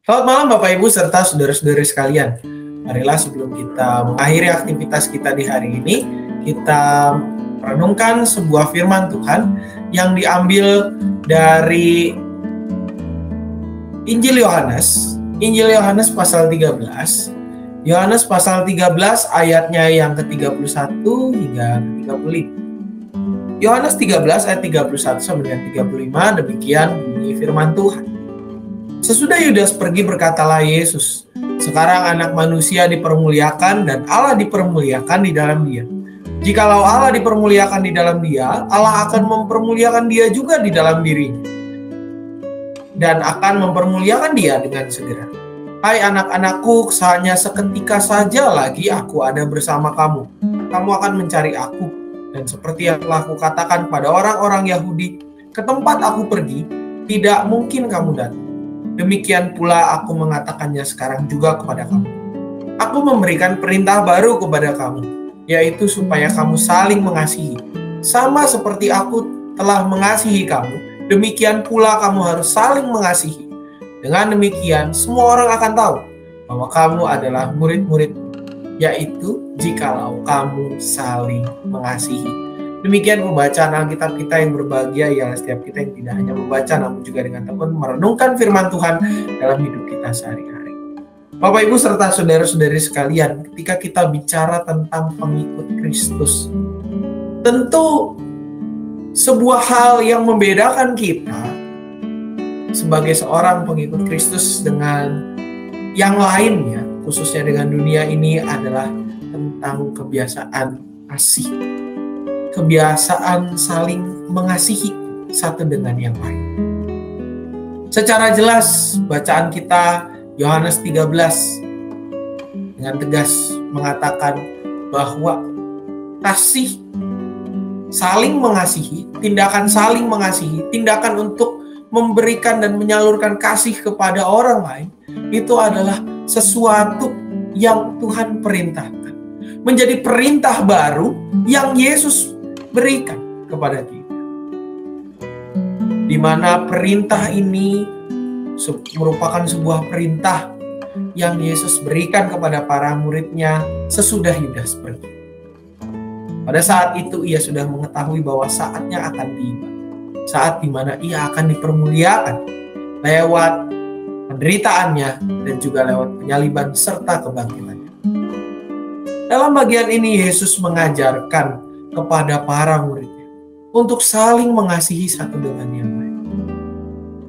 Selamat malam Bapak Ibu serta saudara-saudari sekalian. Marilah sebelum kita mengakhiri aktivitas kita di hari ini, kita merenungkan sebuah firman Tuhan yang diambil dari Injil Yohanes pasal 13. Yohanes pasal 13 ayatnya yang ke-31 hingga ke-35. Yohanes 13 ayat 31 sampai dengan 35, demikian bunyi firman Tuhan. Sesudah Yudas pergi, berkatalah Yesus, sekarang anak manusia dipermuliakan dan Allah dipermuliakan di dalam dia. Jikalau Allah dipermuliakan di dalam dia, Allah akan mempermuliakan dia juga di dalam dirinya. Dan akan mempermuliakan dia dengan segera. Hai anak-anakku, hanya seketika saja lagi aku ada bersama kamu. Kamu akan mencari aku. Dan seperti yang telah aku katakan pada orang-orang Yahudi, ke tempat aku pergi, tidak mungkin kamu datang. Demikian pula aku mengatakannya sekarang juga kepada kamu. Aku memberikan perintah baru kepada kamu, yaitu supaya kamu saling mengasihi. Sama seperti aku telah mengasihi kamu, demikian pula kamu harus saling mengasihi. Dengan demikian, semua orang akan tahu bahwa kamu adalah murid-murid, yaitu jikalau kamu saling mengasihi. Demikian pembacaan Alkitab kita yang berbahagia, ialah setiap kita yang tidak hanya membaca namun juga dengan tekun merenungkan firman Tuhan dalam hidup kita sehari-hari. Bapak Ibu serta saudara-saudari sekalian, ketika kita bicara tentang pengikut Kristus, tentu sebuah hal yang membedakan kita sebagai seorang pengikut Kristus dengan yang lainnya, khususnya dengan dunia ini, adalah tentang kebiasaan kasih. Kebiasaan saling mengasihi satu dengan yang lain. Secara jelas bacaan kita Yohanes 13 dengan tegas mengatakan bahwa kasih, saling mengasihi, tindakan saling mengasihi, tindakan untuk memberikan dan menyalurkan kasih kepada orang lain, itu adalah sesuatu yang Tuhan perintahkan. Menjadi perintah baru yang Yesus berikan kepada kita, di mana perintah ini merupakan sebuah perintah yang Yesus berikan kepada para muridnya sesudah Yudas pergi. Pada saat itu ia sudah mengetahui bahwa saatnya akan tiba, saat di mana ia akan dipermuliakan lewat penderitaannya dan juga lewat penyaliban serta kebangkitannya. Dalam bagian ini Yesus mengajarkan kepada para muridnya untuk saling mengasihi satu dengan yang lain.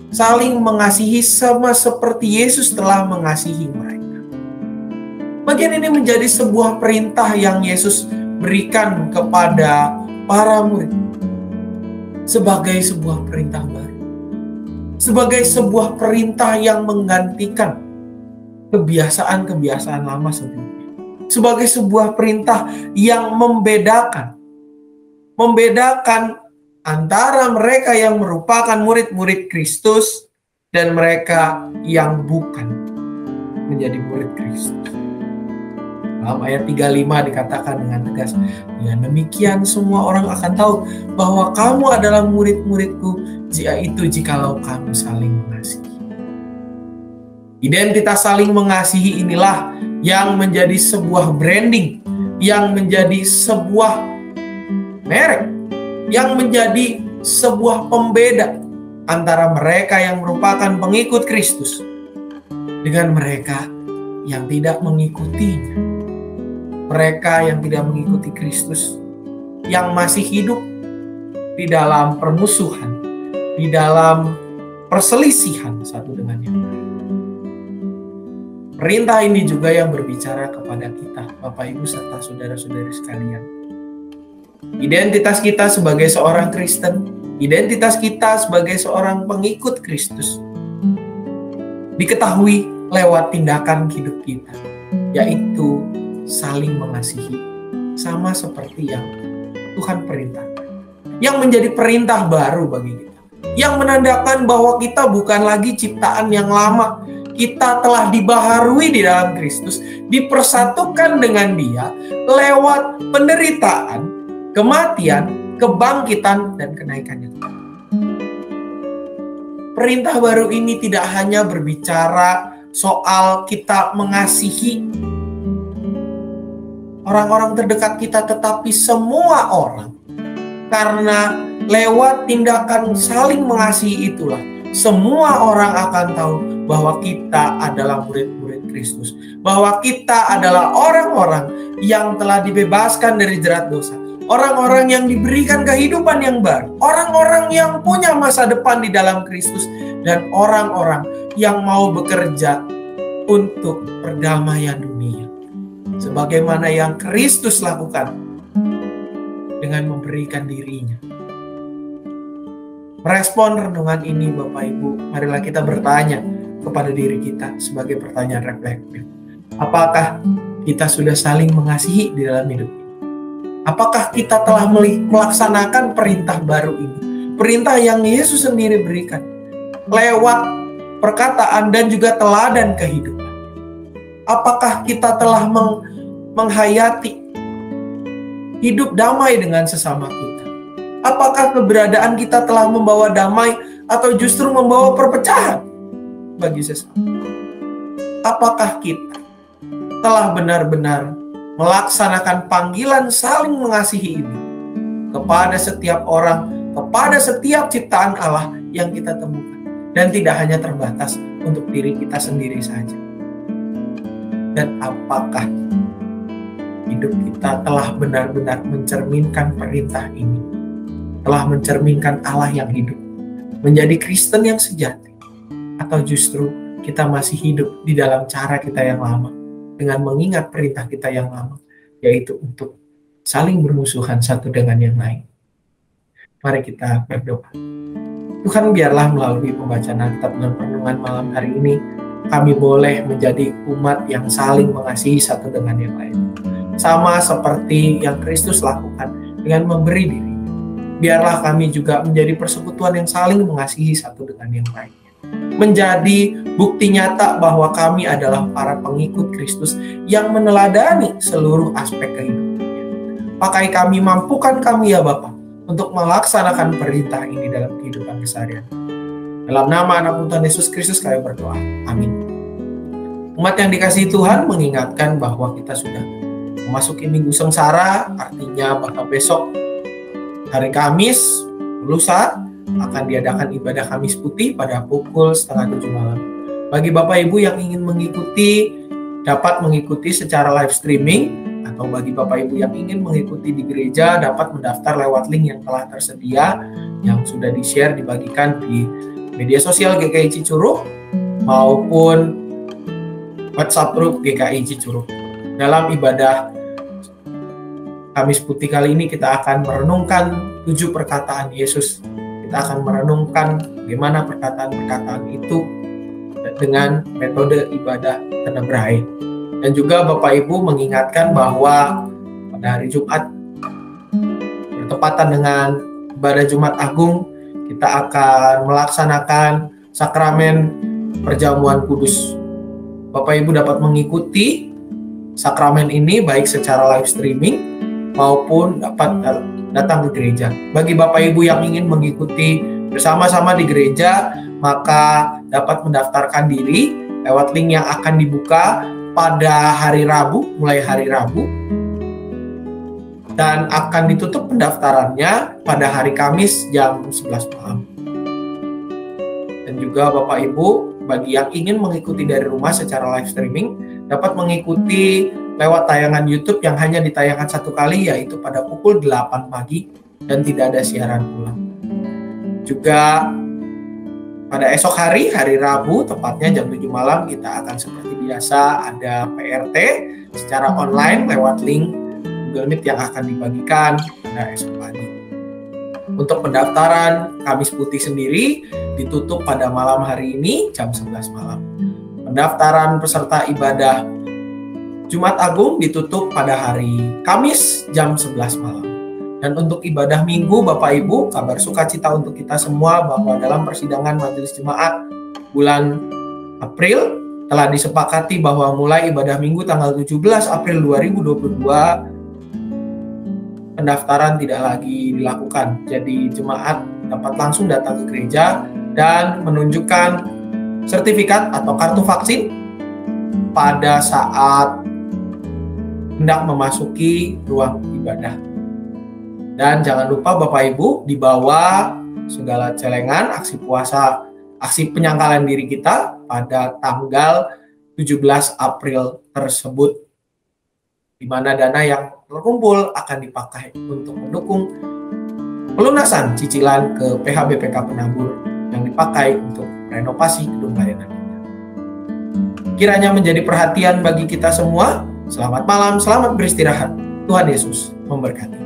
Saling mengasihi sama seperti Yesus telah mengasihi mereka. Bagian ini menjadi sebuah perintah yang Yesus berikan kepada para murid sebagai sebuah perintah baru. Sebagai sebuah perintah yang menggantikan kebiasaan-kebiasaan lama sebelumnya. Sebagai sebuah perintah yang membedakan antara mereka yang merupakan murid-murid Kristus dan mereka yang bukan menjadi murid Kristus. Dalam ayat 35 dikatakan dengan tegas, dengan demikian semua orang akan tahu bahwa kamu adalah murid-muridku, yaitu jikalau kamu saling mengasihi. Identitas saling mengasihi inilah yang menjadi sebuah branding, yang menjadi sebuah merek, yang menjadi sebuah pembeda antara mereka yang merupakan pengikut Kristus dengan mereka yang tidak mengikutinya. Mereka yang tidak mengikuti Kristus, yang masih hidup di dalam permusuhan, di dalam perselisihan satu dengan yang lain. Perintah ini juga yang berbicara kepada kita, Bapak Ibu serta saudara-saudari sekalian. Identitas kita sebagai seorang Kristen, identitas kita sebagai seorang pengikut Kristus diketahui lewat tindakan hidup kita, yaitu saling mengasihi, sama seperti yang Tuhan perintahkan. Yang menjadi perintah baru bagi kita, yang menandakan bahwa kita bukan lagi ciptaan yang lama. Kita telah dibaharui di dalam Kristus, dipersatukan dengan Dia lewat penderitaan, kematian, kebangkitan, dan kenaikannya. Perintah baru ini tidak hanya berbicara soal kita mengasihi orang-orang terdekat kita, tetapi semua orang. Karena lewat tindakan saling mengasihi itulah semua orang akan tahu bahwa kita adalah murid-murid Kristus, bahwa kita adalah orang-orang yang telah dibebaskan dari jerat dosa, orang-orang yang diberikan kehidupan yang baru, orang-orang yang punya masa depan di dalam Kristus, dan orang-orang yang mau bekerja untuk perdamaian dunia, sebagaimana yang Kristus lakukan dengan memberikan dirinya. Merespon renungan ini, Bapak Ibu, marilah kita bertanya kepada diri kita sebagai pertanyaan reflektif. Apakah kita sudah saling mengasihi di dalam hidup ini? Apakah kita telah melaksanakan perintah baru ini? Perintah yang Yesus sendiri berikan lewat perkataan dan juga teladan kehidupan. Apakah kita telah menghayati hidup damai dengan sesama kita? Apakah keberadaan kita telah membawa damai atau justru membawa perpecahan bagi sesama? Apakah kita telah benar-benar melaksanakan panggilan saling mengasihi ini kepada setiap orang, kepada setiap ciptaan Allah yang kita temukan, dan tidak hanya terbatas untuk diri kita sendiri saja? Dan apakah hidup kita telah benar-benar mencerminkan perintah ini, telah mencerminkan Allah yang hidup, menjadi Kristen yang sejati, atau justru kita masih hidup di dalam cara kita yang lama, dengan mengingat perintah kita yang lama, yaitu untuk saling bermusuhan satu dengan yang lain? Mari kita berdoa. Tuhan, biarlah melalui pembacaan Alkitab dan renungan malam hari ini, kami boleh menjadi umat yang saling mengasihi satu dengan yang lain, sama seperti yang Kristus lakukan dengan memberi diri. Biarlah kami juga menjadi persekutuan yang saling mengasihi satu dengan yang lainnya, menjadi bukti nyata bahwa kami adalah para pengikut Kristus yang meneladani seluruh aspek kehidupannya. Pakai kami, mampukan kami ya Bapa, untuk melaksanakan perintah ini dalam kehidupan keseharian. Dalam nama anak Tuhan Yesus Kristus kami berdoa. Amin. Umat yang dikasihi Tuhan, mengingatkan bahwa kita sudah memasuki minggu sengsara, artinya bahwa besok hari Kamis, lusa, akan diadakan ibadah Kamis Putih pada pukul 6:30 malam. Bagi Bapak Ibu yang ingin mengikuti, dapat mengikuti secara live streaming, atau bagi Bapak Ibu yang ingin mengikuti di gereja, dapat mendaftar lewat link yang telah tersedia, yang sudah di-share, dibagikan di media sosial GKI Cicurug, maupun WhatsApp group GKI Cicurug. Dalam ibadah Kamis Putih kali ini kita akan merenungkan 7 perkataan Yesus. Kita akan merenungkan bagaimana perkataan-perkataan itu dengan metode ibadah tenebrae. Dan juga Bapak Ibu mengingatkan bahwa pada hari Jumat, bertepatan dengan ibadah Jumat Agung, kita akan melaksanakan sakramen perjamuan kudus. Bapak Ibu dapat mengikuti sakramen ini baik secara live streaming maupun dapat datang ke gereja. Bagi Bapak Ibu yang ingin mengikuti bersama-sama di gereja, maka dapat mendaftarkan diri lewat link yang akan dibuka pada hari Rabu, mulai hari Rabu, dan akan ditutup pendaftarannya pada hari Kamis jam 11 malam. Dan juga Bapak Ibu, bagi yang ingin mengikuti dari rumah secara live streaming, dapat mengikuti lewat tayangan YouTube yang hanya ditayangkan satu kali, yaitu pada pukul 8 pagi dan tidak ada siaran ulang. Juga pada esok hari, hari Rabu, tepatnya jam 7 malam, kita akan seperti biasa ada PRT secara online lewat link Google Meet yang akan dibagikan pada esok pagi. Untuk pendaftaran Kamis Putih sendiri ditutup pada malam hari ini jam 11 malam. Pendaftaran peserta ibadah Jumat Agung ditutup pada hari Kamis jam 11 malam. Dan untuk ibadah Minggu, Bapak Ibu, kabar sukacita untuk kita semua bahwa dalam persidangan Majelis Jemaat bulan April telah disepakati bahwa mulai ibadah Minggu tanggal 17 April 2022 pendaftaran tidak lagi dilakukan. Jadi jemaat dapat langsung datang ke gereja dan menunjukkan sertifikat atau kartu vaksin pada saat hendak memasuki ruang ibadah. Dan jangan lupa Bapak Ibu, dibawa segala celengan aksi puasa, aksi penyangkalan diri kita pada tanggal 17 April tersebut, di mana dana yang terkumpul akan dipakai untuk mendukung pelunasan cicilan ke PHBPK Penabur yang dipakai untuk renovasi gedung layanan kita. Kiranya menjadi perhatian bagi kita semua. Selamat malam, selamat beristirahat. Tuhan Yesus memberkati.